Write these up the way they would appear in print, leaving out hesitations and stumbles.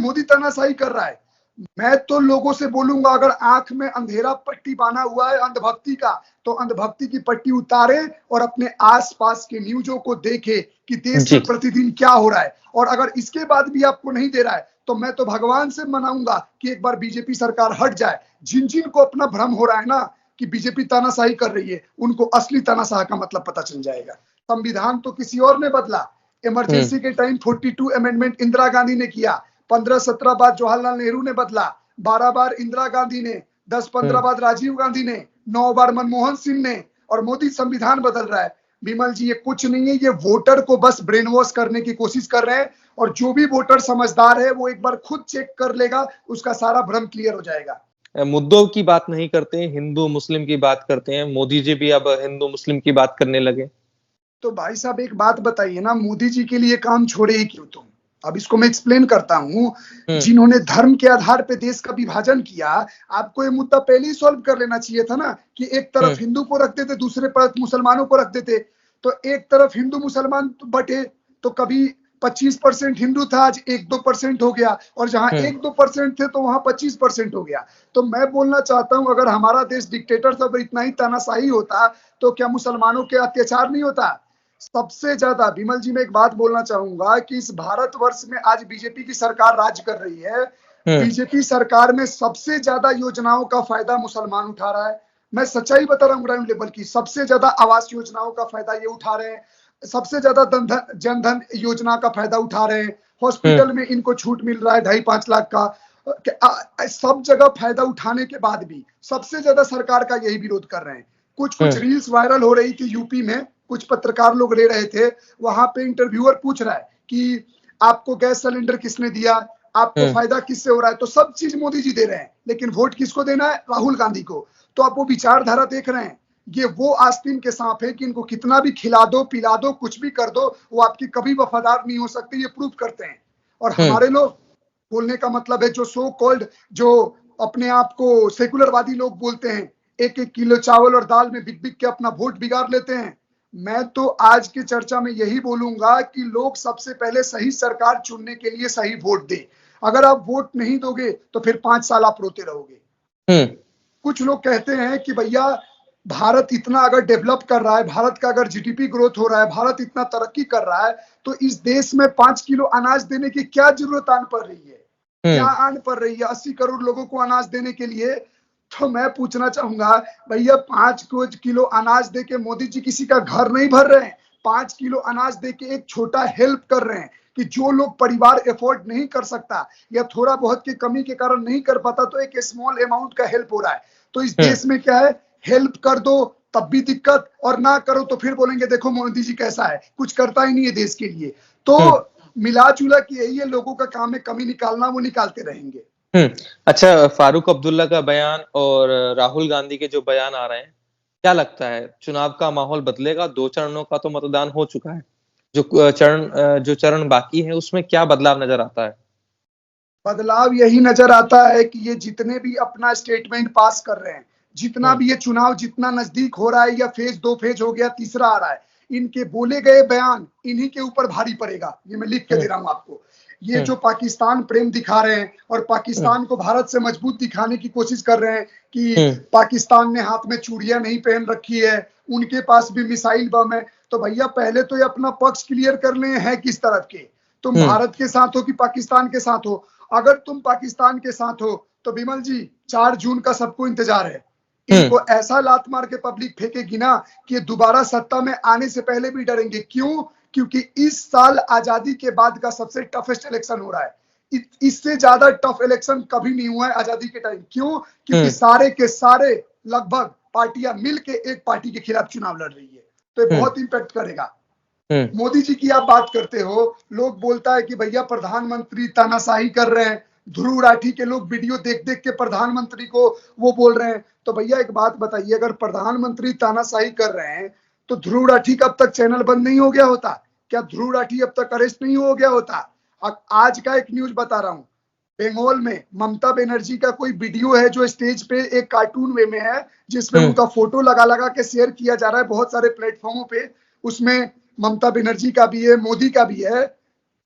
मोदी तानाशाही कर रहा है। मैं तो लोगों से बोलूंगा, अगर आंख में अंधेरा पट्टी बांधा हुआ है अंधभक्ति का, तो अंधभक्ति की पट्टी उतारे और अपने आसपास के न्यूज़ों को देखे कि देश में प्रतिदिन क्या हो रहा है। और अगर इसके बाद भी आपको नहीं दे रहा है, तो मैं तो भगवान से मनाऊंगा कि एक बार बीजेपी सरकार हट जाए। जिन जिन को अपना भ्रम हो रहा है ना कि बीजेपी तानाशाही कर रही है, उनको असली तानाशाह का मतलब पता चल जाएगा। संविधान तो किसी और ने बदला। इमरजेंसी के टाइम 42 अमेंडमेंट इंदिरा गांधी ने किया, 15-17 बार जवाहरलाल नेहरू ने बदला, 12 बार इंदिरा गांधी ने, 10-15 बार राजीव गांधी ने, 9 बार मनमोहन सिंह ने, और मोदी संविधान बदल रहा है। विमल जी, ये कुछ नहीं है, ये वोटर को बस ब्रेन वॉश करने की कोशिश कर रहे हैं। और जो भी वोटर समझदार है वो एक बार खुद चेक कर लेगा, उसका सारा भ्रम क्लियर हो जाएगा। मुद्दों की बात नहीं करते हैं, हिंदू मुस्लिम की बात करते हैं। मोदी जी भी अब हिंदू मुस्लिम की बात करने लगे। तो भाई साहब एक बात बताइए ना, मोदी जी के लिए काम छोड़े ही क्यों तुम? अब इसको मैं एक्सप्लेन करता हूँ। जिन्होंने धर्म के आधार पे देश का विभाजन किया, आपको ये मुद्दा पहले ही सॉल्व कर लेना चाहिए था ना, कि एक तरफ हिंदू को रख देते, दूसरे तरफ मुसलमानों को रख देते। तो एक तरफ हिंदू मुसलमान बटे, तो कभी 25% हिंदू था, आज 1-2% हो गया, और जहां 1-2% थे तो वहां 25% हो गया। तो मैं बोलना चाहता हूं, अगर हमारा देश डिक्टेटर था, इतना ही तानाशाही होता, तो क्या मुसलमानों के अत्याचार नहीं होता? सबसे ज्यादा विमल जी, मैं एक बात बोलना चाहूंगा कि इस भारतवर्ष में आज बीजेपी की सरकार राज कर रही है। बीजेपी सरकार में सबसे ज्यादा योजनाओं का फायदा मुसलमान उठा रहा है। मैं सच्चाई बता रहा हूँ ग्राउंड लेवल की। सबसे ज्यादा आवास योजनाओं का फायदा ये उठा रहे हैं, सबसे ज्यादा जनधन योजना का फायदा उठा रहे हैं, हॉस्पिटल में इनको छूट मिल रहा है 2.5-5 लाख का। सब जगह फायदा उठाने के बाद भी सबसे ज्यादा सरकार का यही विरोध कर रहे हैं। कुछ रील्स वायरल हो रही थी यूपी में, कुछ पत्रकार लोग ले रहे थे, वहां पे इंटरव्यूअर पूछ रहा है कि आपको गैस सिलेंडर किसने दिया, आपको फायदा किससे हो रहा है? तो सब चीज मोदी जी दे रहे हैं, लेकिन वोट किसको देना है? राहुल गांधी को। तो आप वो विचारधारा देख रहे हैं, ये वो आस्तीन के सांप है कि इनको कितना भी खिला दो, पिला दो, कुछ भी कर दो, वो आपकी कभी वफादार नहीं हो सकते, ये प्रूव करते हैं। और हमारे लोग, बोलने का मतलब है जो सो कॉल्ड, जो अपने आप को सेकुलरवादी लोग बोलते हैं, 1-1 किलो चावल और दाल में बिक बिक के अपना वोट बिगाड़ लेते हैं। मैं तो आज की चर्चा में यही बोलूंगा कि लोग सबसे पहले सही सरकार चुनने के लिए सही वोट दे। अगर आप वोट नहीं दोगे तो फिर 5 साल आप रोते रहोगे। कुछ लोग कहते हैं कि भैया भारत इतना अगर डेवलप कर रहा है, भारत का अगर जीडीपी ग्रोथ हो रहा है, भारत इतना तरक्की कर रहा है, तो इस देश में 5 किलो अनाज देने की क्या जरूरत आन पड़ रही है? क्या आन पड़ रही है 80 करोड़ लोगों को अनाज देने के लिए? तो मैं पूछना चाहूंगा, भैया 5 किलो अनाज दे के मोदी जी किसी का घर नहीं भर रहे हैं। 5 किलो अनाज दे के एक छोटा हेल्प कर रहे हैं कि जो लोग परिवार एफोर्ड नहीं कर सकता या थोड़ा बहुत की कमी के कारण नहीं कर पाता, तो एक स्मॉल अमाउंट का हेल्प हो रहा है। तो इस देश में क्या है, हेल्प कर दो तब भी दिक्कत, और ना करो तो फिर बोलेंगे देखो मोदी जी कैसा है, कुछ करता ही नहीं है देश के लिए। तो मिला जुला के यही है, लोगों का काम है कमी निकालना, वो निकालते रहेंगे। अच्छा, फारूक अब्दुल्ला का बयान और राहुल गांधी के जो बयान आ रहे हैं, क्या लगता है चुनाव का माहौल बदलेगा? 2 चरणों का तो मतदान हो चुका है, जो चरण बाकी है उसमें क्या बदलाव नजर आता है? बदलाव यही नजर आता है कि ये जितने भी अपना स्टेटमेंट पास कर रहे हैं, जितना भी ये चुनाव जितना नजदीक हो रहा है, या फेज 2 फेज हो गया, तीसरा आ रहा है, इनके बोले गए बयान इन्हीं के ऊपर भारी पड़ेगा। ये मैं लिख के दे रहा हूं आपको। ये जो पाकिस्तान प्रेम दिखा रहे हैं और पाकिस्तान को भारत से मजबूत दिखाने की कोशिश कर रहे हैं कि पाकिस्तान ने हाथ में चूड़ियां नहीं पहन रखी है, उनके पास भी मिसाइल बम है, तो भैया पहले तो ये अपना पक्ष क्लियर कर ले हैं किस तरफ के। तुम भारत के साथ हो कि पाकिस्तान के साथ हो? अगर तुम पाकिस्तान के साथ हो तो विमल जी 4 जून का सबको इंतजार है। इनको ऐसा लात मार के पब्लिक फेंकेगी ना कि दोबारा सत्ता में आने से पहले भी डरेंगे। क्यों? क्योंकि इस साल आजादी के बाद का सबसे टफेस्ट इलेक्शन हो रहा है। इससे ज्यादा टफ इलेक्शन कभी नहीं हुआ है आजादी के टाइम। क्यों? क्योंकि सारे के सारे लगभग पार्टियां मिलके एक पार्टी के खिलाफ चुनाव लड़ रही है, तो ये बहुत इंपैक्ट करेगा। मोदी जी की आप बात करते हो, लोग बोलता है कि भैया प्रधानमंत्री तानाशाही कर रहे हैं, ध्रुव राठी के लोग वीडियो देख देख के प्रधानमंत्री को वो बोल रहे हैं। तो भैया एक बात बताइए, अगर प्रधानमंत्री तानाशाही कर रहे हैं तो ध्रुव राठी का अब तक चैनल बंद नहीं हो गया होता? क्या ध्रुव राठी अब तक अरेस्ट नहीं हो गया होता? आज का एक न्यूज बता रहा हूँ, बंगाल में ममता बनर्जी का कोई वीडियो है जो स्टेज पे एक कार्टून वे में है, जिसमें उनका फोटो लगा लगा के शेयर किया जा रहा है बहुत सारे प्लेटफॉर्मों पे। उसमें ममता बनर्जी का भी है, मोदी का भी है।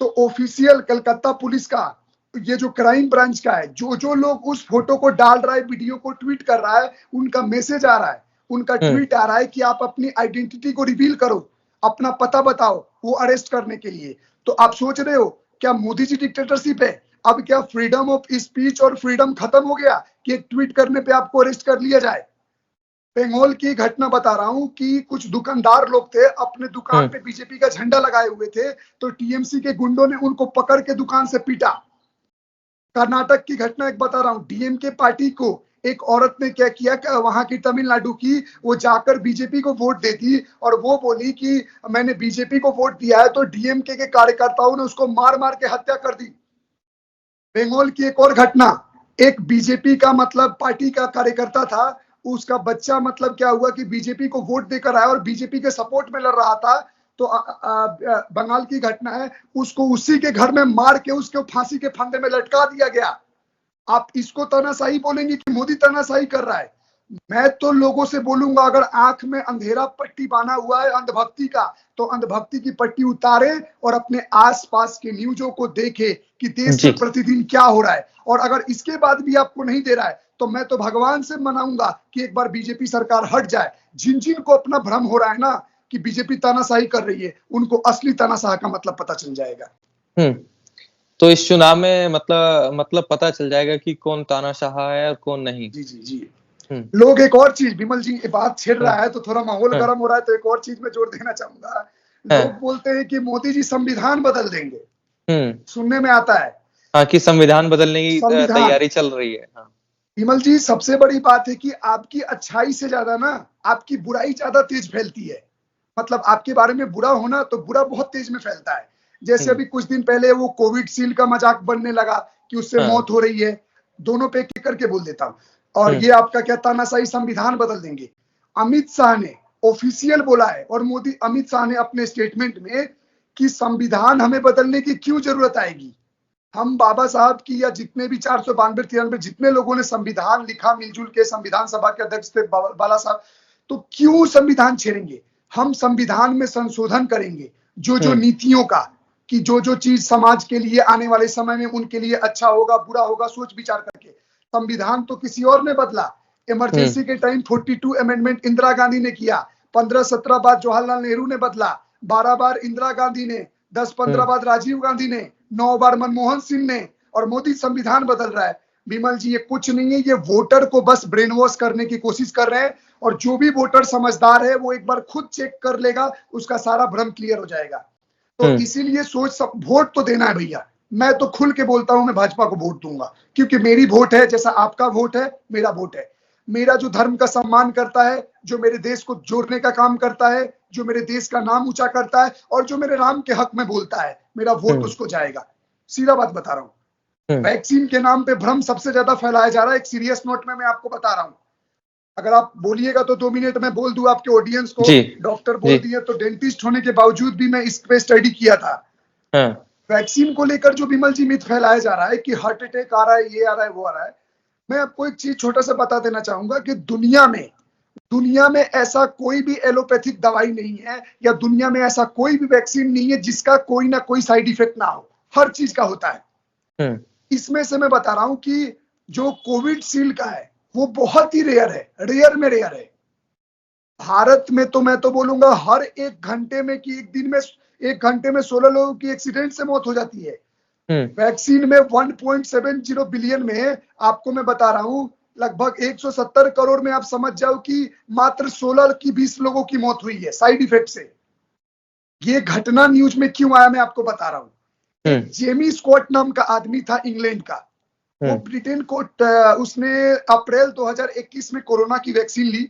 तो ऑफिशियल कलकत्ता पुलिस का ये जो क्राइम ब्रांच का है, जो जो लोग उस फोटो को डाल रहा है, वीडियो को ट्वीट कर रहा है, उनका मैसेज आ रहा है, उनका ट्वीट आ रहा है कि आप अपनी आइडेंटिटी को रिवील करो, अपना पता बताओ, वो अरेस्ट करने के लिए। तो आप सोच रहे हो क्या मोदी जी डिक्टेटरशिप है? अब क्या फ्रीडम ऑफ स्पीच और फ्रीडम खत्म हो गया कि एक ट्वीट करने पे आपको अरेस्ट कर लिया जाए? बंगाल की घटना बता रहा हूं कि कुछ दुकानदार लोग थे, अपने दुकान पे बीजेपी का झंडा लगाए हुए थे, तो टीएमसी के गुंडों ने उनको पकड़ के दुकान से पीटा। कर्नाटक की घटना एक बता रहा हूं, डीएमके पार्टी को एक औरत ने क्या किया कि वहां की तमिलनाडु की, वो जाकर बीजेपी को वोट देती और वो बोली कि मैंने बीजेपी को वोट दिया है, तो डीएमके के कार्यकर्ताओं ने उसको मार मार के हत्या कर दी। बंगाल की एक और घटना, एक बीजेपी का मतलब पार्टी का कार्यकर्ता था, उसका बच्चा मतलब क्या हुआ कि बीजेपी को वोट देकर आया और बीजेपी के सपोर्ट में लड़ रहा था, तो बंगाल की घटना है, उसको उसी के घर में मार के उसको फांसी के फंदे में लटका दिया गया। आप इसको तानाशाही बोलेंगे कि मोदी तानाशाही कर रहा है? मैं तो लोगों से बोलूंगा, अगर आंख में अंधेरा पट्टी बांधा हुआ है अंधभक्ति का, तो अंधभक्ति की पट्टी उतारे और अपने आसपास के न्यूज़ों को देखे कि देश में प्रतिदिन क्या हो रहा है। और अगर इसके बाद भी आपको नहीं दे रहा है, तो मैं तो भगवान से मनाऊंगा कि एक बार बीजेपी सरकार हट जाए। जिन जिन को अपना भ्रम हो रहा है ना कि बीजेपी तानाशाही कर रही है, उनको असली तानाशाह का मतलब पता चल जाएगा। तो इस चुनाव में मतलब पता चल जाएगा कि कौन तानाशाह है और कौन नहीं। जी जी जी। लोग एक और चीज, विमल जी बात छेड़ रहा है तो थोड़ा माहौल गर्म हो रहा है, तो एक और चीज में जोर देना चाहूंगा। लोग बोलते हैं कि मोदी जी संविधान बदल देंगे, सुनने में आता है हाँ कि संविधान बदलने की तैयारी चल रही है। हाँ। विमल जी, सबसे बड़ी बात है कि आपकी अच्छाई से ज्यादा ना आपकी बुराई ज्यादा तेज फैलती है। मतलब आपके बारे में बुरा होना तो बुरा बहुत तेज में फैलता है। जैसे अभी कुछ दिन पहले वो कोविडशील्ड का मजाक बनने लगा कि उससे मौत हो रही है, दोनों पे एक करके बोल देता हूँ। और ये आपका क्या तानाशाही संविधान बदल देंगे। अमित शाह ने ऑफिशियल बोला है, और मोदी अमित शाह ने अपने स्टेटमेंट में कि संविधान हमें बदलने की क्यों जरूरत आएगी। हम बाबा साहब की या जितने भी 492-93 जितने लोगों ने संविधान लिखा मिलजुल के, संविधान सभा के अध्यक्ष थे बाला साहब, तो क्यों संविधान छेड़ेंगे? हम संविधान में संशोधन करेंगे जो जो नीतियों का, कि जो जो चीज समाज के लिए आने वाले समय में उनके लिए अच्छा होगा बुरा होगा सोच विचार करके। संविधान तो किसी और ने बदला। इमरजेंसी के टाइम 42 अमेंडमेंट इंदिरा गांधी ने किया, 15-17 बार जवाहरलाल नेहरू ने बदला, 12 बार इंदिरा गांधी ने, 10-15 बार राजीव गांधी ने, 9 बार मनमोहन सिंह ने, और मोदी संविधान बदल रहा है। विमल जी, ये कुछ नहीं है, ये वोटर को बस ब्रेन वॉश करने की कोशिश कर रहे हैं, और जो भी वोटर समझदार है वो एक बार खुद चेक कर लेगा, उसका सारा भ्रम क्लियर हो जाएगा। तो इसीलिए वोट तो देना है भैया। मैं तो खुल के बोलता हूं, मैं भाजपा को वोट दूंगा, क्योंकि मेरी वोट है, जैसा आपका वोट है मेरा वोट है। मेरा जो धर्म का सम्मान करता है, जो मेरे देश को जोड़ने का काम करता है, जो मेरे देश का नाम ऊंचा करता है, और जो मेरे राम के हक में बोलता है, मेरा वोट उसको जाएगा। सीधा बात बता रहा हूं। वैक्सीन के नाम पे भ्रम सबसे ज्यादा फैलाया जा रहा है। एक सीरियस नोट में मैं आपको बता रहा हूं, अगर आप बोलिएगा तो 2 मिनट में बोल दूं आपके ऑडियंस को। डॉक्टर बोल दिए तो डेंटिस्ट होने के बावजूद भी मैं इस पे स्टडी किया था। वैक्सीन को लेकर जो विमल जी मिथ फैलाया जा रहा है कि हार्ट अटैक आ रहा है, ये आ रहा है, वो आ रहा है, मैं आपको एक चीज छोटा सा बता देना चाहूंगा कि दुनिया में ऐसा कोई भी एलोपैथिक दवाई नहीं है, या दुनिया में ऐसा कोई भी वैक्सीन नहीं है जिसका कोई ना कोई साइड इफेक्ट ना हो। हर चीज का होता है। इसमें से मैं बता रहा हूं कि जो कोविडशील्ड का है वो बहुत ही रेयर है, रेयर में रेयर है। भारत में तो मैं तो बोलूंगा हर 1 घंटे में कि एक दिन में 1 घंटे में 16 लोगों की एक्सीडेंट से मौत हो जाती है। वैक्सीन में 1.70 बिलियन में आपको मैं बता रहा हूं, लगभग 170 करोड़ में आप समझ जाओ कि मात्र 16 की 20 लोगों की मौत हुई है साइड इफेक्ट से। ये घटना न्यूज में क्यों आया मैं आपको बता रहा हूं। जेमी स्कॉट नाम का आदमी था इंग्लैंड का, वो ब्रिटेन को, उसने अप्रैल 2021 में कोरोना की वैक्सीन ली,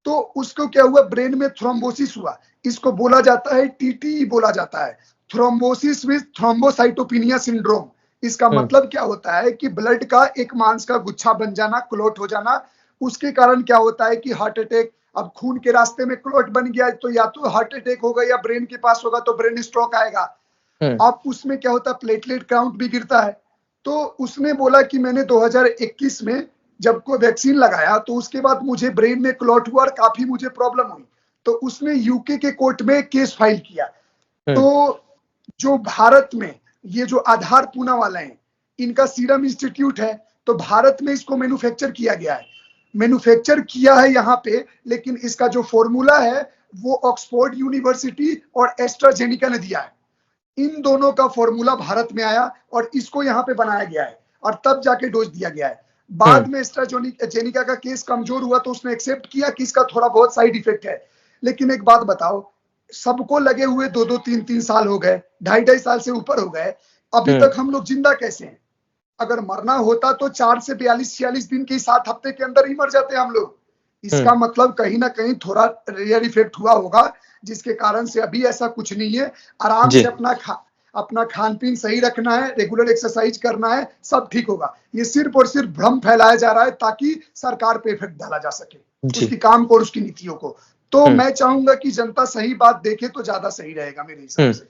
तो उसको क्या हुआ, ब्रेन में थ्रोम्बोसिस हुआ। इसको बोला जाता है टीटीई बोला जाता है, थ्रोम्बोसिस विद थ्रोम्बोसाइटोपिनिया सिंड्रोम। इसका मतलब क्या होता है कि ब्लड का एक मांस का गुच्छा बन जाना, क्लॉट हो जाना। उसके कारण क्या होता है कि हार्ट अटैक, अब खून के रास्ते में क्लॉट बन गया तो या तो हार्ट अटैक होगा, या ब्रेन के पास होगा तो ब्रेन स्ट्रोक आएगा। अब उसमें क्या होता है, प्लेटलेट काउंट भी गिरता है। तो उसने बोला कि मैंने 2021 में जब को वैक्सीन लगाया तो उसके बाद मुझे ब्रेन में क्लॉट हुआ और काफी मुझे प्रॉब्लम हुई, तो उसने यूके के कोर्ट में केस फाइल किया। तो जो भारत में ये जो आधार पूना वाले हैं, इनका सीरम इंस्टीट्यूट है, तो भारत में इसको मैन्युफैक्चर किया गया है, मैन्युफैक्चर किया है यहाँ पे, लेकिन इसका जो फॉर्मूला है वो ऑक्सफोर्ड यूनिवर्सिटी और एस्ट्राजेनिका ने दिया है। इन दोनों का फॉर्मूला भारत में आया और इसको यहाँ पे बनाया गया है और तब जाके डोज दिया गया है। बाद में एस्ट्राजेनिका का केस कमजोर हुआ तो उसने एक्सेप्ट किया कि इसका थोड़ा बहुत साइड इफेक्ट है। लेकिन एक बात बताओ, सबको लगे हुए 2-2, 3-3 साल हो गए, 2.5 साल से ऊपर हो गए, अभी तक हम लोग जिंदा कैसे हैं? अगर मरना होता तो 4 से 42-46 दिन के 7 हफ्ते के अंदर ही मर जाते हम लोग। इसका मतलब कहीं ना कहीं थोड़ा रेयर इफेक्ट हुआ होगा, जिसके कारण से अभी ऐसा कुछ नहीं है। आराम से अपना खान पीन सही रखना है, रेगुलर एक्सरसाइज करना है, सब ठीक होगा। ये सिर्फ और सिर्फ भ्रम फैलाया जा रहा है ताकि सरकार पे इफेक्ट डाला जा सके, उसकी काम को और उसकी नीतियों को। तो मैं चाहूंगा कि जनता सही बात देखे तो ज्यादा सही रहेगा मेरे हिसाब से।